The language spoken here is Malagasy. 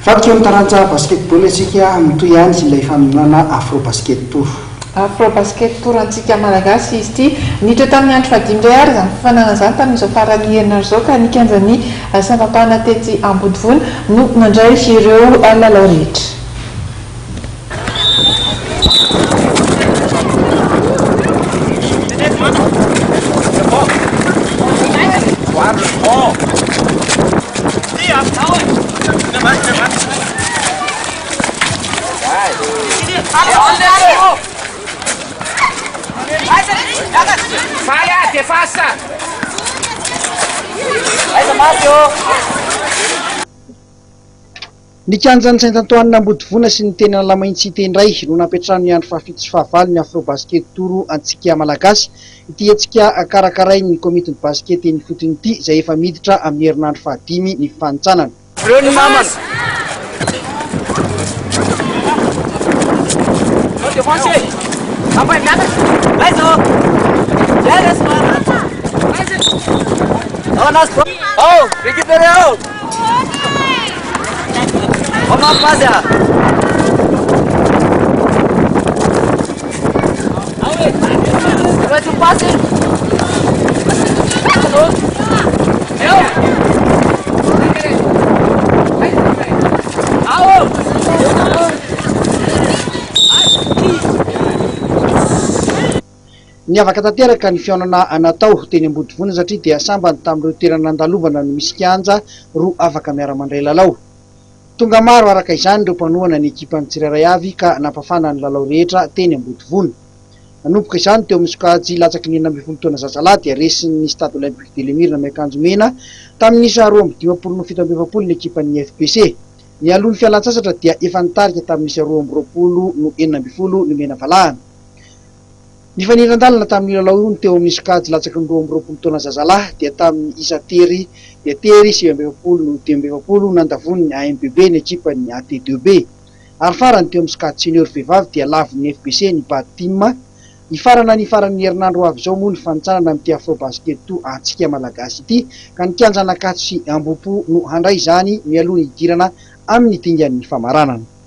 Fatiko mitaranja basketball antsika mitoy ihany sy ilay faminana Afro Basket Tour. Afro Basket Tour antsika malagasy izy ity niditra tamin'ny andro fadimy ary izany fifanana izany tamin'izao farany herinandro izao ka nikanjany samapana tetsy Ambodivohitra no nandray ireo lalao rehetra. Fala, te faça! Nikanjany Saint-Antoine Ambodivohitra sy ny tena Lamaintsity indray no napetrahany ny andro fahafito sy fahavalo ny Afro Basket Tour antsika malagasy. Ity antsika karakaray ny komitiny basket ny fotony ity izay efa miditra amin'ny herinandro fahadimy ny fanitsanana. Oh, récupérez-le! On en passe là! Tu passes? Niavaka tanteraka ny fihaonana natao teny Ambodivohitra satria dia sambany tamin'ireo toerana andalovana no misy kianja roa afaka miara-mandray lalao. Tonga maro araka izany ireo mpanohana ny ekipan'ny tsirairay avy ka nampafana ny lalao rehetra teny Ambodivohitra. Nanomboka izany teo amin'ny sokajy latsaky ny 12 taona zazalahy dia resin'ny Stade Olympique de Lemire na miakanjo mena tamin'ny 2020 ny ekipan'ny FBC. Ny alohan'ny fialan-tsasatra dia efa nitarika tamin'ny 2020 no 12 ny mena valahana. Ny fanirandalana tamin'ny lalao io teo amin'ny sokajy latsaky ny 20 taona zazalahy dia tamin'ny isa tery sy 20 no 20 nandavony AMBB ny ekipan'ny AT2B. Ary farany teo amin'ny sokajy senior vehivavy dia lavon'ny FBC ny bad team. Ny faran'ny herinandro avy izao moa ny fanitsanana amin'ity Afro Basket Tour antsika malagasy ity ka nikanjana Ankatso sy Ambohipo no handray izany mialoha hidirana amin'ny dingan'ny famaranana.